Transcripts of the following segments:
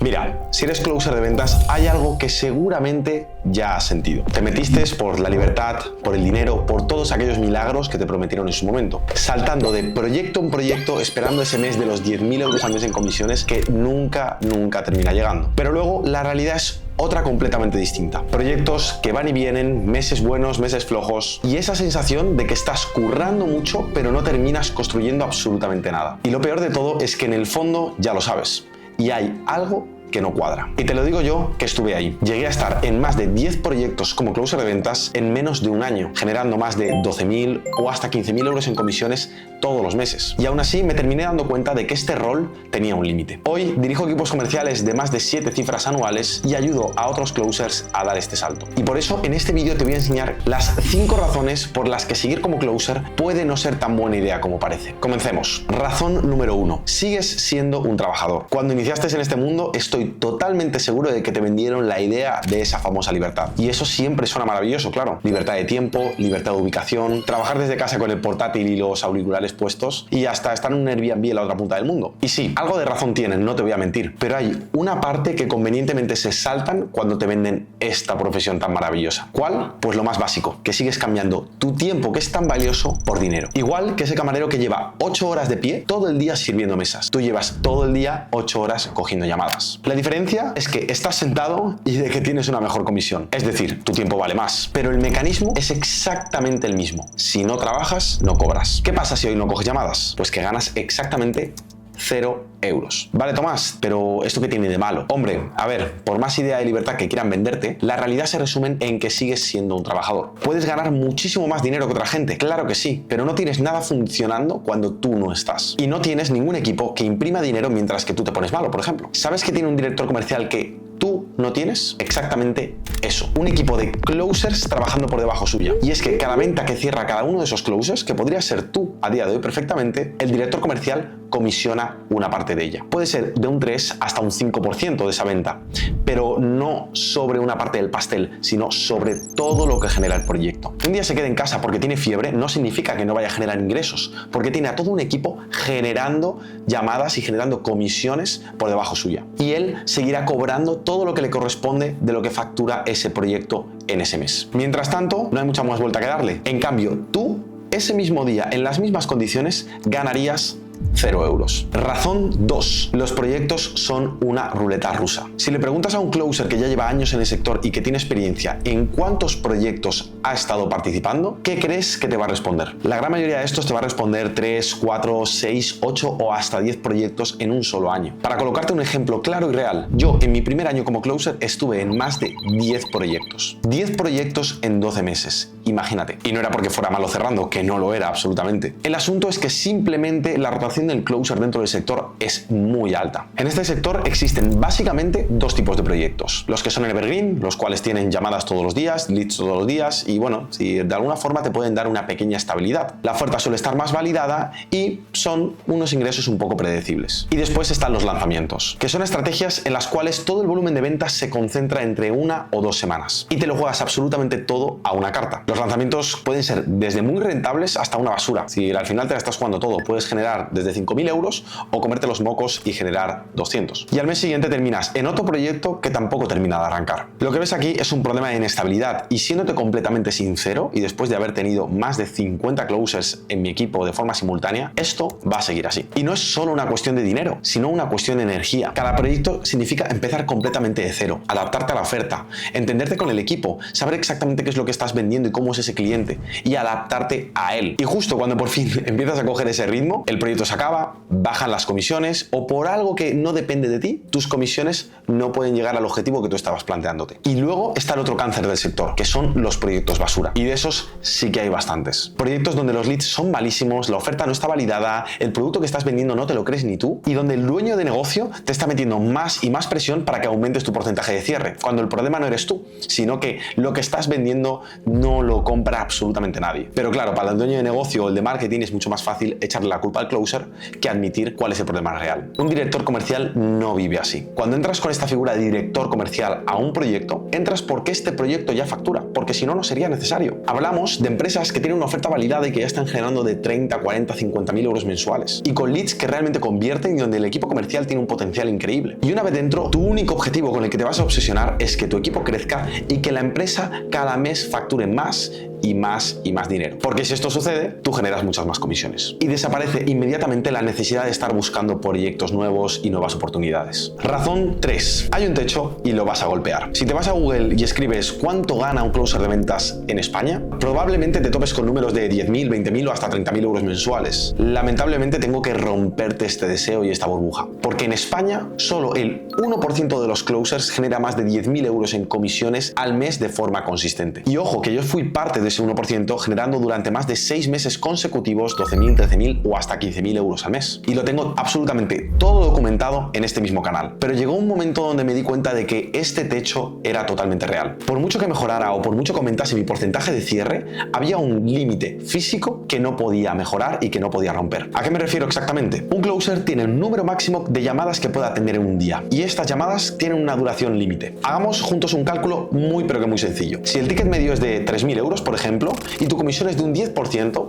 Mira, si eres closer de ventas, hay algo que seguramente ya has sentido. Te metiste por la libertad, por el dinero, por todos aquellos milagros que te prometieron en su momento, saltando de proyecto en proyecto, esperando ese mes de los 10.000 euros al mes en comisiones que nunca termina llegando. Pero luego la realidad es otra completamente distinta. Proyectos que van y vienen, meses buenos, meses flojos, y esa sensación de que estás currando mucho pero no terminas construyendo absolutamente nada. Y lo peor de todo es que en el fondo ya lo sabes, y hay algo que no cuadra. Y te lo digo yo, que estuve ahí. Llegué a estar en más de 10 proyectos como closer de ventas en menos de un año, generando más de 12.000 o hasta 15.000 euros en comisiones todos los meses. Y aún así me terminé dando cuenta de que este rol tenía un límite. Hoy dirijo equipos comerciales de más de 7 cifras anuales y ayudo a otros closers a dar este salto. Y por eso en este vídeo te voy a enseñar las 5 razones por las que seguir como closer puede no ser tan buena idea como parece. Comencemos. Razón número 1. Sigues siendo un trabajador. Cuando iniciaste en este mundo, estoy totalmente seguro de que te vendieron la idea de esa famosa libertad. Y eso siempre suena maravilloso, claro. Libertad de tiempo, libertad de ubicación, trabajar desde casa con el portátil y los auriculares puestos y hasta estar en un Airbnb en la otra punta del mundo. Y sí, algo de razón tienen, no te voy a mentir, pero hay una parte que convenientemente se saltan cuando te venden esta profesión tan maravillosa. ¿Cuál? Pues lo más básico, que sigues cambiando tu tiempo, que es tan valioso, por dinero. Igual que ese camarero que lleva 8 horas de pie todo el día sirviendo mesas. Tú llevas todo el día 8 horas cogiendo llamadas. La diferencia es que estás sentado y de que tienes una mejor comisión. Es decir, tu tiempo vale más, pero el mecanismo es exactamente el mismo. Si no trabajas, no cobras. ¿Qué pasa si hoy no coges llamadas? Pues que ganas exactamente 0 euros. Vale, Tomás, pero ¿esto qué tiene de malo? Hombre, a ver, por más idea de libertad que quieran venderte, la realidad se resume en que sigues siendo un trabajador. Puedes ganar muchísimo más dinero que otra gente, claro que sí, pero no tienes nada funcionando cuando tú no estás. Y no tienes ningún equipo que imprima dinero mientras que tú te pones malo, por ejemplo. ¿Sabes que tiene un director comercial que tú no tienes? Exactamente eso. Un equipo de closers trabajando por debajo suya. Y es que cada venta que cierra cada uno de esos closers, que podría ser tú a día de hoy perfectamente, el director comercial comisiona una parte de ella. Puede ser de un 3 hasta un 5% de esa venta, pero no sobre una parte del pastel, sino sobre todo lo que genera el proyecto. Que un día se quede en casa porque tiene fiebre no significa que no vaya a generar ingresos, porque tiene a todo un equipo generando llamadas y generando comisiones por debajo suya. Y él seguirá cobrando todo lo que le corresponde de lo que factura ese proyecto en ese mes. Mientras tanto, no hay mucha más vuelta que darle. En cambio, tú, ese mismo día, en las mismas condiciones, ganarías 0 euros. Razón 2. Los proyectos son una ruleta rusa. Si le preguntas a un closer que ya lleva años en el sector y que tiene experiencia en cuántos proyectos ha estado participando, ¿qué crees que te va a responder? La gran mayoría de estos te va a responder 3, 4, 6, 8 o hasta 10 proyectos en un solo año. Para colocarte un ejemplo claro y real, yo en mi primer año como closer estuve en más de 10 proyectos. 10 proyectos en 12 meses. Imagínate. Y no era porque fuera malo cerrando, que no lo era absolutamente. El asunto es que simplemente la rotación del closer dentro del sector es muy alta. En este sector existen básicamente dos tipos de proyectos. Los que son evergreen, los cuales tienen llamadas todos los días, leads todos los días y bueno, si de alguna forma te pueden dar una pequeña estabilidad. La oferta suele estar más validada y son unos ingresos un poco predecibles. Y después están los lanzamientos, que son estrategias en las cuales todo el volumen de ventas se concentra entre 1 o 2 semanas y te lo juegas absolutamente todo a una carta. Los lanzamientos pueden ser desde muy rentables hasta una basura. Si al final te la estás jugando todo, puedes generar desde 5.000 euros o comerte los mocos y generar 200. Y al mes siguiente terminas en otro proyecto que tampoco termina de arrancar. Lo que ves aquí es un problema de inestabilidad y siéndote completamente sincero y después de haber tenido más de 50 closers en mi equipo de forma simultánea, esto va a seguir así. Y no es solo una cuestión de dinero, sino una cuestión de energía. Cada proyecto significa empezar completamente de cero, adaptarte a la oferta, entenderte con el equipo, saber exactamente qué es lo que estás vendiendo y cómo es ese cliente y adaptarte a él. Y justo cuando por fin empiezas a coger ese ritmo, el proyecto se acaba, bajan las comisiones o por algo que no depende de ti, tus comisiones no pueden llegar al objetivo que tú estabas planteándote. Y luego está el otro cáncer del sector, que son los proyectos basura. Y de esos sí que hay bastantes. Proyectos donde los leads son malísimos, la oferta no está validada, el producto que estás vendiendo no te lo crees ni tú y donde el dueño de negocio te está metiendo más y más presión para que aumentes tu porcentaje de cierre, cuando el problema no eres tú, sino que lo que estás vendiendo no lo lo compra absolutamente nadie. Pero claro, para el dueño de negocio o el de marketing es mucho más fácil echarle la culpa al closer que admitir cuál es el problema real. Un director comercial no vive así. Cuando entras con esta figura de director comercial a un proyecto, entras porque este proyecto ya factura, porque si no, no sería necesario. Hablamos de empresas que tienen una oferta validada y que ya están generando de 30, 40, 50.000 euros mensuales y con leads que realmente convierten y donde el equipo comercial tiene un potencial increíble. Y una vez dentro, tu único objetivo con el que te vas a obsesionar es que tu equipo crezca y que la empresa cada mes facture más y más y más dinero. Porque si esto sucede, tú generas muchas más comisiones. Y desaparece inmediatamente la necesidad de estar buscando proyectos nuevos y nuevas oportunidades. Razón 3. Hay un techo y lo vas a golpear. Si te vas a Google y escribes ¿cuánto gana un closer de ventas en España? Probablemente te topes con números de 10.000, 20.000 o hasta 30.000 euros mensuales. Lamentablemente tengo que romperte este deseo y esta burbuja. Porque en España solo el 1% de los closers genera más de 10.000 euros en comisiones al mes de forma consistente. Y ojo, que yo fui parte de ese 1% generando durante más de 6 meses consecutivos 12.000, 13.000 o hasta 15.000 euros al mes. Y lo tengo absolutamente todo documentado en este mismo canal. Pero llegó un momento donde me di cuenta de que este techo era totalmente real. Por mucho que mejorara o por mucho que aumentase mi porcentaje de cierre, había un límite físico que no podía mejorar y que no podía romper. ¿A qué me refiero exactamente? Un closer tiene un número máximo de llamadas que puede atender en un día. Y estas llamadas tienen una duración límite. Hagamos juntos un cálculo muy pero que muy sencillo. Si el ticket medio es de 3.000 euros, por ejemplo, y tu comisión es de un 10%,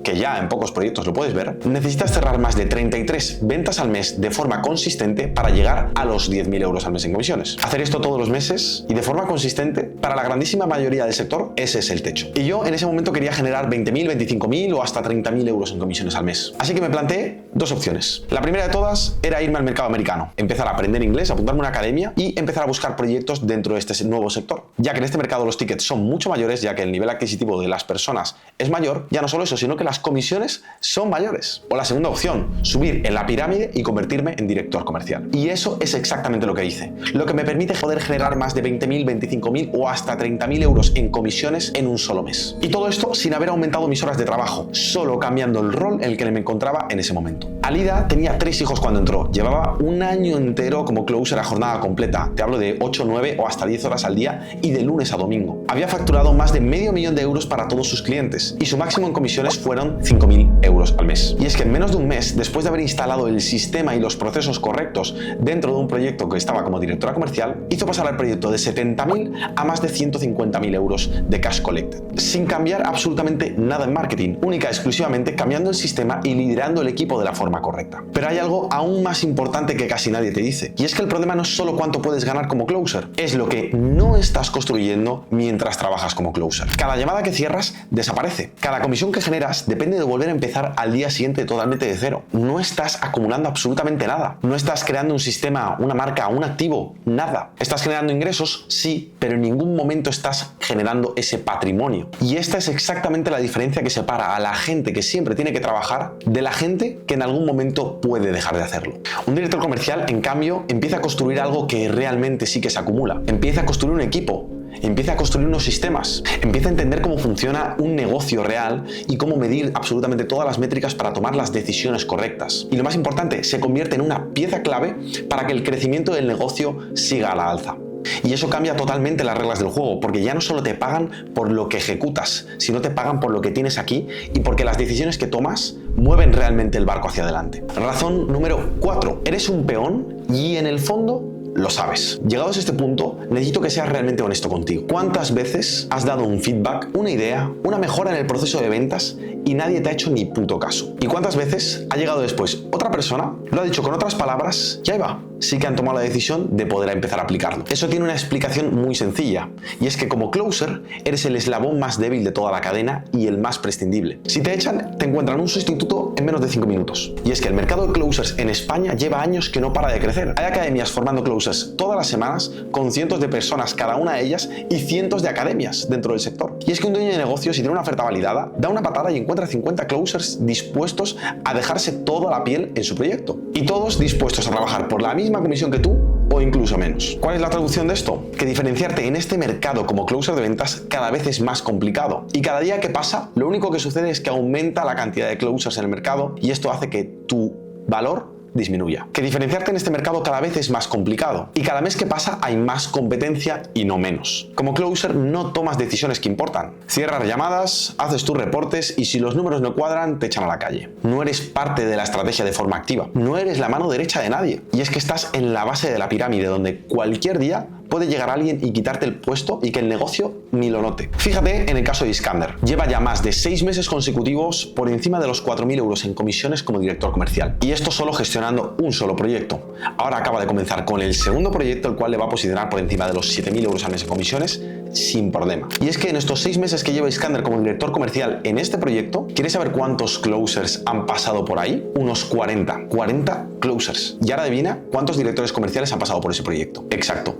que ya en pocos proyectos lo puedes ver, necesitas cerrar más de 33 ventas al mes de forma consistente para llegar a los 10.000 euros al mes en comisiones. Hacer esto todos los meses y de forma consistente, para la grandísima mayoría del sector, ese es el techo. Y yo en ese momento quería generar 20.000, 25.000 o hasta 30.000 euros en comisiones al mes. Así que me planteé dos opciones. La primera de todas era irme al mercado americano, empezar a aprender inglés, apuntarme a una academia y empezar a buscar proyectos dentro de este nuevo sector. Ya que en este mercado los tickets son mucho mayores, ya que el nivel adquisitivo de las personas es mayor, ya no solo eso, sino que las comisiones son mayores. O la segunda opción, subir en la pirámide y convertirme en director comercial. Y eso es exactamente lo que hice. Lo que me permite poder generar más de 20.000, 25.000 o hasta 30.000 euros en comisiones en un solo mes. Y todo esto sin haber aumentado mis horas de trabajo, solo cambiando el rol en el que me encontraba en ese momento. Alida tenía 3 hijos cuando entró. Llevaba un año entero como closer a jornada completa. Te hablo de 8, 9 o hasta 10 horas al día y de lunes a domingo. Había facturado más de $500.000 de euros para todos sus clientes y su máximo en comisiones fueron 5.000 euros al mes. Y es que en menos de un mes, después de haber instalado el sistema y los procesos correctos dentro de un proyecto que estaba como directora comercial, hizo pasar el proyecto de 70.000 a más de 150.000 euros de cash collected, sin cambiar absolutamente nada en marketing, única y exclusivamente cambiando el sistema y liderando el equipo de la forma correcta. Pero hay algo aún más importante que casi nadie te dice, y es que el problema no es solo cuánto puedes ganar como closer, es lo que no estás construyendo mientras trabajas como closer. Cada llamada que cierras desaparece, cada comisión que generas depende de volver a empezar al día siguiente totalmente de cero. No estás acumulando absolutamente nada, no estás creando un sistema, una marca, un activo, nada. Estás generando ingresos, sí, pero en ningún momento estás generando ese patrimonio. Y esta es exactamente la diferencia que separa a la gente que siempre tiene que trabajar de la gente que en algún momento puede dejar de hacerlo. Un director comercial, en cambio, empieza a construir algo que realmente sí que se acumula. Empieza a construir un equipo. Empieza a construir unos sistemas, empieza a entender cómo funciona un negocio real y cómo medir absolutamente todas las métricas para tomar las decisiones correctas. Y lo más importante, se convierte en una pieza clave para que el crecimiento del negocio siga a la alza. Y eso cambia totalmente las reglas del juego, porque ya no solo te pagan por lo que ejecutas, sino te pagan por lo que tienes aquí y porque las decisiones que tomas mueven realmente el barco hacia adelante. Razón número 4. Eres un peón y en el fondo lo sabes. Llegados a este punto, necesito que seas realmente honesto contigo. ¿Cuántas veces has dado un feedback, una idea, una mejora en el proceso de ventas y nadie te ha hecho ni puto caso? ¿Y cuántas veces ha llegado después otra persona, lo ha dicho con otras palabras y ahí va? Sí que han tomado la decisión de poder empezar a aplicarlo. Eso tiene una explicación muy sencilla, y es que como closer eres el eslabón más débil de toda la cadena y el más prescindible. Si te echan, te encuentran un sustituto en menos de 5 minutos. Y es que el mercado de closers en España lleva años que no para de crecer. Hay academias formando closers todas las semanas, con cientos de personas cada una de ellas y cientos de academias dentro del sector. Y es que un dueño de negocio, si tiene una oferta validada, da una patada y encuentra 50 closers dispuestos a dejarse toda la piel en su proyecto. Y todos dispuestos a trabajar por la misma comisión que tú o incluso menos. ¿Cuál es la traducción de esto? Que diferenciarte en este mercado como closer de ventas cada vez es más complicado. Y cada día que pasa, lo único que sucede es que aumenta la cantidad de closers en el mercado y esto hace que tu valor disminuya. Que diferenciarte en este mercado cada vez es más complicado y cada mes que pasa hay más competencia y no menos. Como closer no tomas decisiones que importan. Cierras llamadas, haces tus reportes y si los números no cuadran te echan a la calle. No eres parte de la estrategia de forma activa. No eres la mano derecha de nadie. Y es que estás en la base de la pirámide donde cualquier día puede llegar alguien y quitarte el puesto y que el negocio ni lo note. Fíjate en el caso de Iskander. Lleva ya más de 6 meses consecutivos por encima de los 4.000 euros en comisiones como director comercial. Y esto solo gestionando un solo proyecto. Ahora acaba de comenzar con el segundo proyecto, el cual le va a posicionar por encima de los 7.000 euros al mes en comisiones sin problema. Y es que en estos 6 meses que lleva Iskander como director comercial en este proyecto, ¿quieres saber cuántos closers han pasado por ahí? Unos 40. 40 closers. Y ahora adivina cuántos directores comerciales han pasado por ese proyecto. Exacto.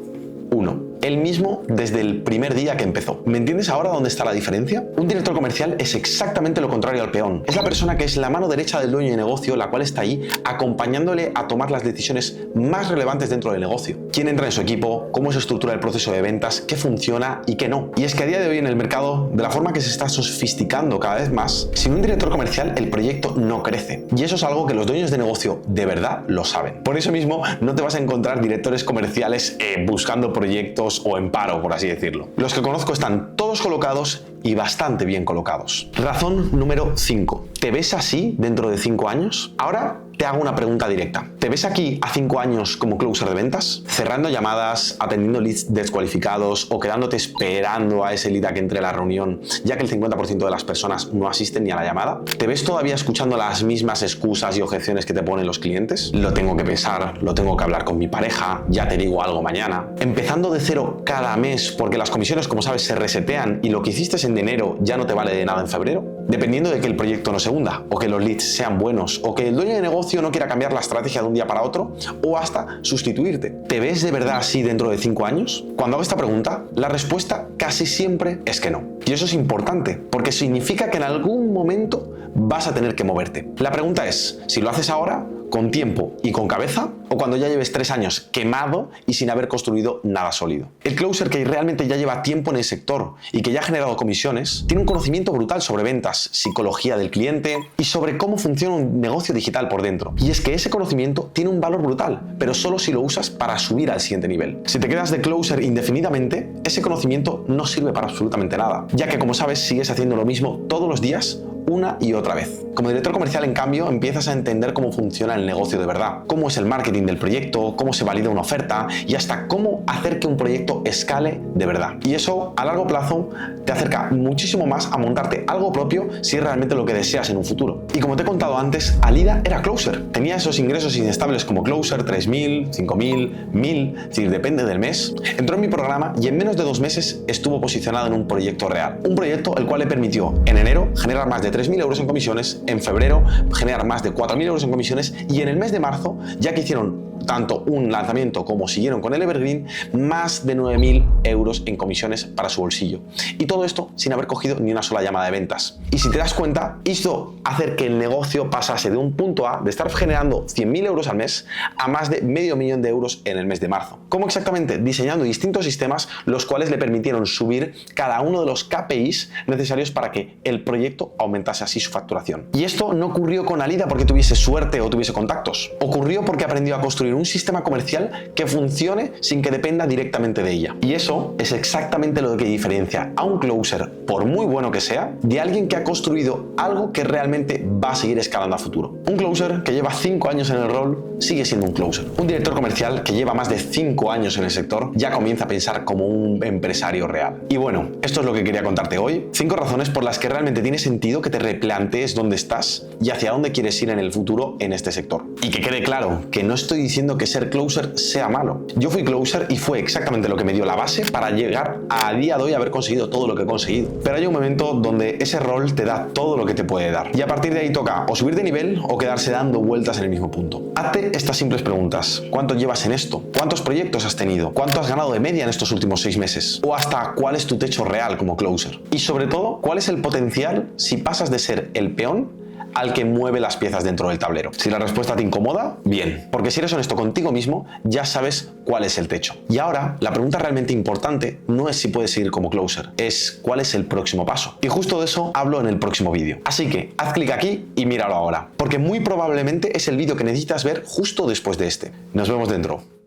1. El mismo desde el primer día que empezó. ¿Me entiendes ahora dónde está la diferencia? Un director comercial es exactamente lo contrario al peón. Es la persona que es la mano derecha del dueño de negocio, la cual está ahí acompañándole a tomar las decisiones más relevantes dentro del negocio. ¿Quién entra en su equipo? ¿Cómo se estructura el proceso de ventas? ¿Qué funciona y qué no? Y es que a día de hoy en el mercado, de la forma que se está sofisticando cada vez más, sin un director comercial el proyecto no crece. Y eso es algo que los dueños de negocio de verdad lo saben. Por eso mismo no te vas a encontrar directores comerciales buscando proyectos o en paro, por así decirlo. Los que conozco están todos colocados y bastante bien colocados. Razón número 5. ¿Te ves así dentro de 5 años? Ahora te hago una pregunta directa. ¿Te ves aquí a 5 años como closer de ventas? ¿Cerrando llamadas, atendiendo leads descualificados o quedándote esperando a ese lead a que entre a la reunión, ya que el 50% de las personas no asisten ni a la llamada? ¿Te ves todavía escuchando las mismas excusas y objeciones que te ponen los clientes? Lo tengo que pensar, lo tengo que hablar con mi pareja, ya te digo algo mañana. Empezando de cero cada mes porque las comisiones, como sabes, se resetean y lo que hiciste en enero ya no te vale de nada en febrero. Dependiendo de que el proyecto no se hunda, o que los leads sean buenos, o que el dueño de negocio no quiera cambiar la estrategia de un día para otro, o hasta sustituirte. ¿Te ves de verdad así dentro de 5 años? Cuando hago esta pregunta, la respuesta casi siempre es que no. Y eso es importante, porque significa que en algún momento vas a tener que moverte. La pregunta es, si lo haces ahora, con tiempo y con cabeza, o cuando ya lleves 3 años quemado y sin haber construido nada sólido. El closer que realmente ya lleva tiempo en el sector y que ya ha generado comisiones, tiene un conocimiento brutal sobre ventas, psicología del cliente y sobre cómo funciona un negocio digital por dentro. Y es que ese conocimiento tiene un valor brutal, pero solo si lo usas para subir al siguiente nivel. Si te quedas de closer indefinidamente, ese conocimiento no sirve para absolutamente nada, ya que como sabes sigues haciendo lo mismo todos los días una y otra vez. Como director comercial, en cambio, empiezas a entender cómo funciona el negocio de verdad, cómo es el marketing del proyecto, cómo se valida una oferta y hasta cómo hacer que un proyecto escale de verdad. Y eso, a largo plazo, te acerca muchísimo más a montarte algo propio si es realmente lo que deseas en un futuro. Y como te he contado antes, Alida era closer. Tenía esos ingresos inestables como closer, 3.000, 5.000, 1.000, es decir, depende del mes. Entró en mi programa y en menos de 2 meses estuvo posicionado en un proyecto real. Un proyecto el cual le permitió en enero generar más de 3.000 euros en comisiones, en febrero generar más de 4.000 euros en comisiones y en el mes de marzo, ya que hicieron tanto un lanzamiento como siguieron con el Evergreen, más de 9.000 euros en comisiones para su bolsillo. Y todo esto sin haber cogido ni una sola llamada de ventas. Y si te das cuenta, hizo hacer que el negocio pasase de un punto A, de estar generando 100.000 euros al mes, a más de $500.000 de euros en el mes de marzo. ¿Cómo exactamente? Diseñando distintos sistemas, los cuales le permitieron subir cada uno de los KPIs necesarios para que el proyecto aumentase así su facturación. Y esto no ocurrió con Alida porque tuviese suerte o tuviese contactos. Ocurrió porque aprendió a construir un sistema comercial que funcione sin que dependa directamente de ella. Y eso es exactamente lo que diferencia a un closer, por muy bueno que sea, de alguien que ha construido algo que realmente va a seguir escalando a futuro. Un closer que lleva 5 años en el rol sigue siendo un closer. Un director comercial que lleva más de 5 años en el sector ya comienza a pensar como un empresario real. Y bueno, esto es lo que quería contarte hoy. 5 razones por las que realmente tiene sentido que te replantees dónde estás y hacia dónde quieres ir en el futuro en este sector. Y que quede claro que no estoy diciendo que ser closer sea malo. Yo fui closer y fue exactamente lo que me dio la base para llegar a día de hoy a haber conseguido todo lo que he conseguido. Pero hay un momento donde ese rol te da todo lo que te puede dar. Y a partir de ahí toca o subir de nivel o quedarse dando vueltas en el mismo punto. Hazte estas simples preguntas. ¿Cuánto llevas en esto? ¿Cuántos proyectos has tenido? ¿Cuánto has ganado de media en estos últimos 6 meses? O hasta cuál es tu techo real como closer. Y sobre todo, ¿cuál es el potencial si pasas de ser el peón al que mueve las piezas dentro del tablero. Si la respuesta te incomoda, bien, porque si eres honesto contigo mismo, ya sabes cuál es el techo. Y ahora, la pregunta realmente importante no es si puedes seguir como closer, es cuál es el próximo paso. Y justo de eso hablo en el próximo vídeo. Así que haz clic aquí y míralo ahora, porque muy probablemente es el vídeo que necesitas ver justo después de este. Nos vemos dentro.